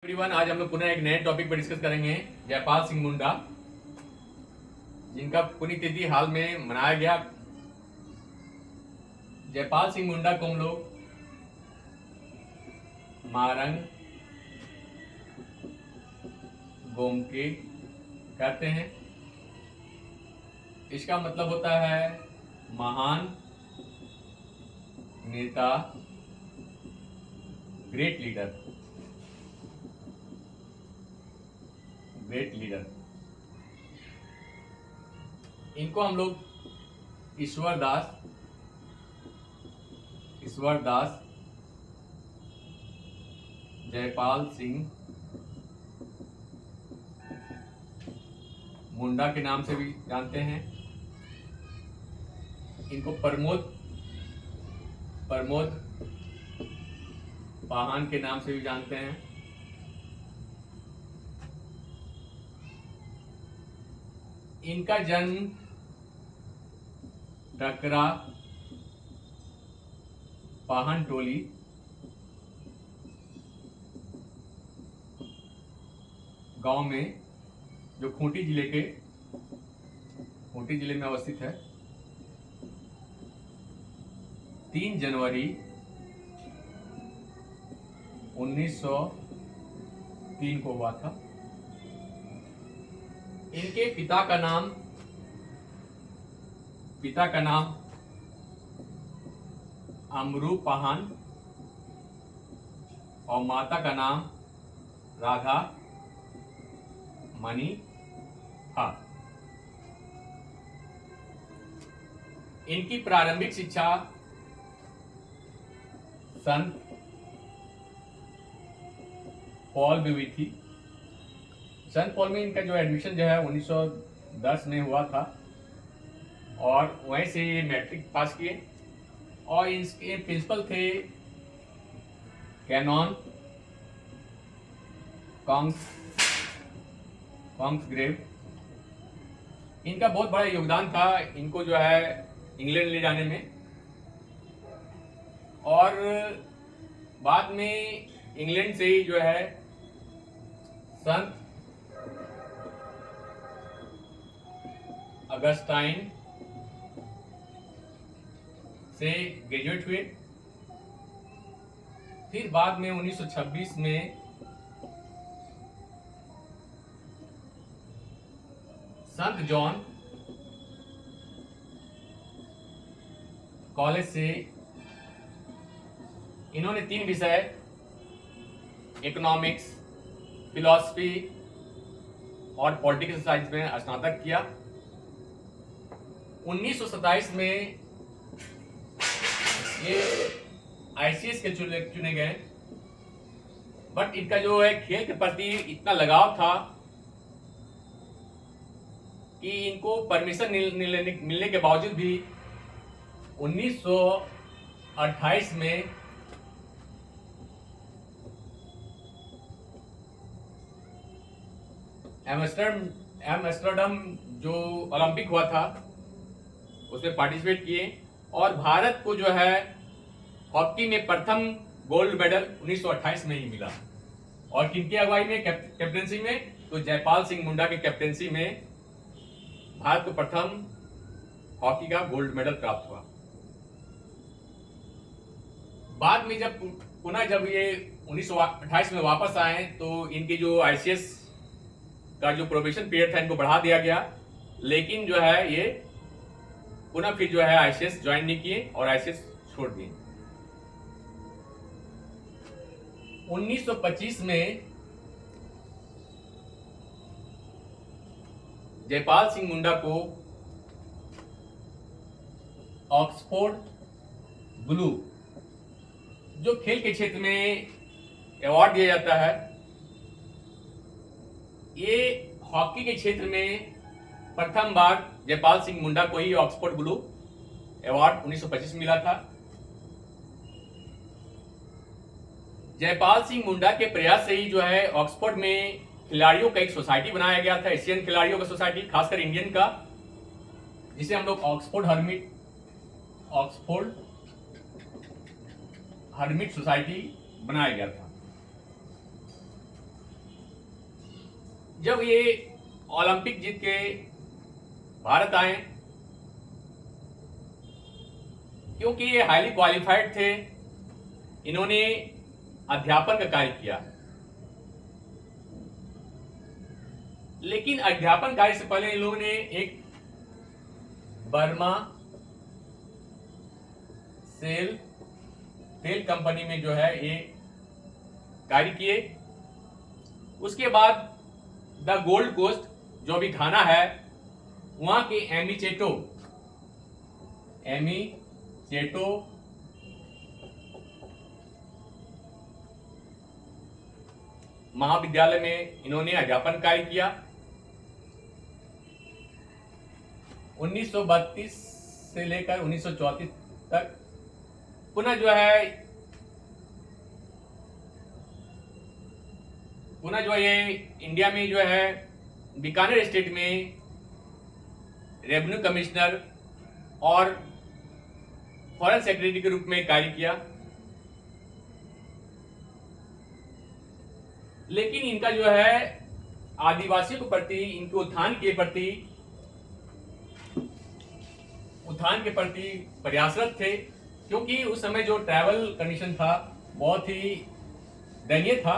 Everyone, आज हम लोग पुनः एक नए टॉपिक पर डिस्कस करेंगे। जयपाल सिंह मुंडा, जिनका पुण्यतिथि हाल में मनाया गया। जयपाल सिंह मुंडा को हम लोग मारंग गोमके कहते हैं। इसका मतलब होता है महान नेता, ग्रेट लीडर। इनको हम लोग ईश्वर दास जयपाल सिंह मुंडा के नाम से भी जानते हैं। इनको प्रमोद पाहन के नाम से भी जानते हैं। इनका जन्म डकरा पाहन टोली गांव में, जो खूंटी जिले में अवस्थित है, 3 जनवरी 1903 को हुआ था। इनके पिता का नाम अमरू पाहन और माता का नाम राधा मणि था। इनकी प्रारंभिक शिक्षा संत पॉल में हुई थी। संत पॉल में इनका जो एडमिशन जो है 1910 में हुआ था और वहीं से ये मैट्रिक पास किए। और इसके प्रिंसिपल थे कैनॉन कॉन्ग्सग्रेव। इनका बहुत बड़ा योगदान था इनको जो है इंग्लैंड ले जाने में, और बाद में इंग्लैंड से ही जो है संत अगस्टाइन से ग्रेजुएट हुए। फिर बाद में 1926 में संत जॉन कॉलेज से इन्होंने 3 विषय इकोनॉमिक्स, फिलॉसफी और पॉलिटिकल साइंस में स्नातक किया। 1927 में ये आईसीएस के चुने गए, बट इनका जो है खेल के प्रति इतना लगाव था कि इनको परमिशन मिलने के बावजूद भी 1928 में एम्स्टर्डम जो ओलंपिक हुआ था उसमें पार्टिसिपेट किए और भारत को जो है हॉकी में प्रथम गोल्ड मेडल 1928 में ही मिला। और किनकी अगुवाई में, कैप्टेंसी में, तो जयपाल सिंह मुंडा की कैप्टेंसी में भारत को प्रथम हॉकी का गोल्ड मेडल प्राप्त हुआ। बाद में जब ये 1928 में वापस आए तो इनकी जो आईसीएस का जो प्रोबेशन पीरियड था इनको बढ़ा दिया गया, लेकिन जो है ये पुनः फिर जो है आईसीएस ज्वाइन नहीं किए और आईसीएस छोड़ दिए। 1925 में जयपाल सिंह मुंडा को ऑक्सफोर्ड ब्लू जो खेल के क्षेत्र में अवार्ड दिया जाता है, ये हॉकी के क्षेत्र में प्रथम बार जयपाल सिंह मुंडा को ही ऑक्सफोर्ड ब्लू अवार्ड 1925 में मिला था। जयपाल सिंह मुंडा के प्रयास से ही जो है ऑक्सफोर्ड में खिलाड़ियों का एक सोसाइटी बनाया गया था, एशियन खिलाड़ियों का सोसाइटी, खासकर इंडियन का, जिसे हम लोग ऑक्सफोर्ड हर्मिट सोसाइटी बनाया गया था। जब ये ओलंपिक जीत के भारत आए, क्योंकि ये हाईली क्वालिफाइड थे, इन्होंने अध्यापन का कार्य किया। लेकिन अध्यापन कार्य से पहले इन लोगों ने एक बर्मा सेल तेल कंपनी में जो है ये कार्य किए। उसके बाद द गोल्ड कोस्ट जो भी घाना है, वहां के एमी चेटो महाविद्यालय में इन्होंने अध्यापन कार्य किया। 1932 से लेकर 1934 तक पुनः जो ये इंडिया में जो है बीकानेर स्टेट में रेवेन्यू कमिश्नर और फॉरेन सेक्रेटरी के रूप में कार्य किया। लेकिन इनका जो है आदिवासियों के प्रति, इनके उत्थान के प्रति प्रयासरत थे, क्योंकि उस समय जो ट्रैवल कंडीशन था बहुत ही दयनीय था।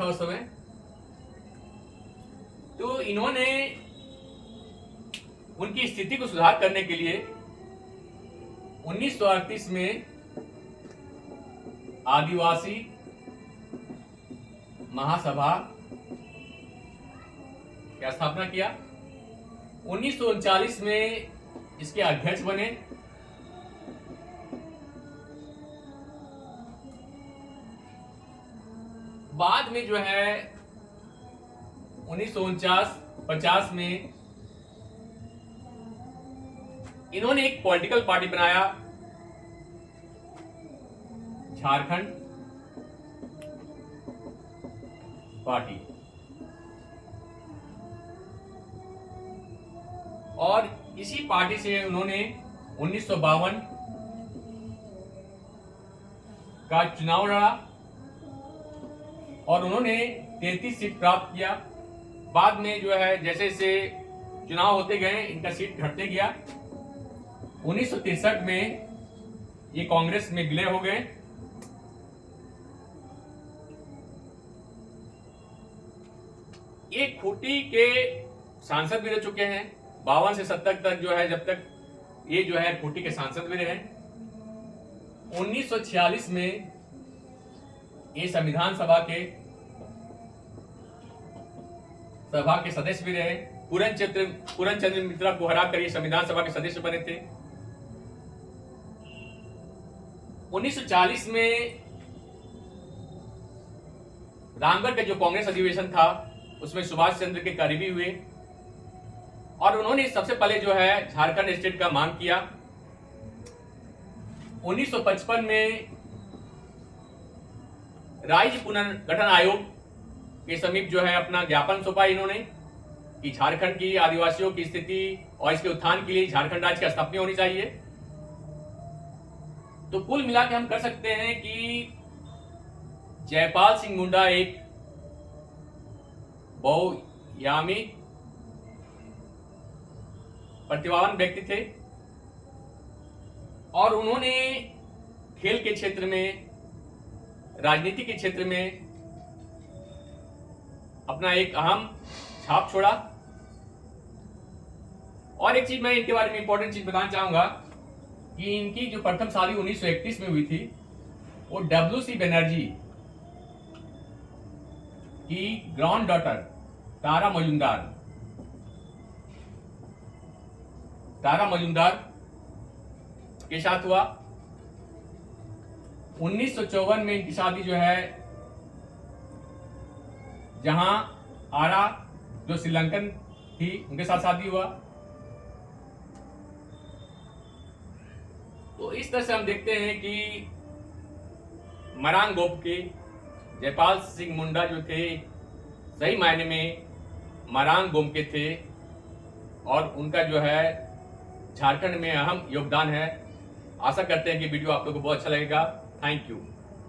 उस समय। तो इन्होंने उनकी स्थिति को सुधार करने के लिए 1938 में आदिवासी महासभा की स्थापना किया। 1939 में इसके अध्यक्ष बने। बाद में जो है 1949-50 में इन्होंने एक पॉलिटिकल पार्टी बनाया, झारखंड पार्टी, और इसी पार्टी से उन्होंने 1952 का चुनाव लड़ा और उन्होंने 33 सीट प्राप्त किया। बाद में जो है जैसे जैसे चुनाव होते गए इनका सीट घटते गया। 1963 में ये कांग्रेस में विलय हो गए। ये खूंटी के सांसद भी रह चुके हैं। 52 से 70 तक जो है, जब तक ये जो है खूंटी के सांसद भी रहे। 1946 में ये संविधान सभा के सदस्य भी रहे। पूरन चंद्र मित्रा को हराकर ये संविधान सभा के सदस्य बने थे। 1940 में रामगढ़ का जो कांग्रेस अधिवेशन था उसमें सुभाष चंद्र के करीबी हुए और उन्होंने सबसे पहले जो है झारखंड स्टेट का मांग किया। 1955 में राज्य पुनर्गठन आयोग के समीप जो है अपना ज्ञापन सौंपा इन्होंने कि झारखंड की आदिवासियों की स्थिति और इसके उत्थान के लिए झारखंड राज्य की स्थापना होनी चाहिए। तो कुल मिला के हम कर सकते हैं कि जयपाल सिंह मुंडा एक बहुआयामी प्रतिभावान व्यक्ति थे और उन्होंने खेल के क्षेत्र में, राजनीति के क्षेत्र में अपना एक अहम छाप छोड़ा। और एक चीज मैं इनके बारे में इंपॉर्टेंट चीज बताना चाहूंगा कि इनकी जो प्रथम शादी 1931 में हुई थी वो W.C. बनर्जी की ग्रैंड डॉटर तारा मजुमदार के साथ हुआ। 1954 में इनकी शादी जो है जहां आरा जो श्रीलंकन थी उनके साथ शादी हुआ। तो इस तरह से हम देखते हैं कि मरांग गोप के जयपाल सिंह मुंडा जो थे सही मायने में मरांग गोम के थे और उनका जो है झारखंड में अहम योगदान है। आशा करते हैं कि वीडियो आप लोगों को बहुत अच्छा लगेगा। Thank you.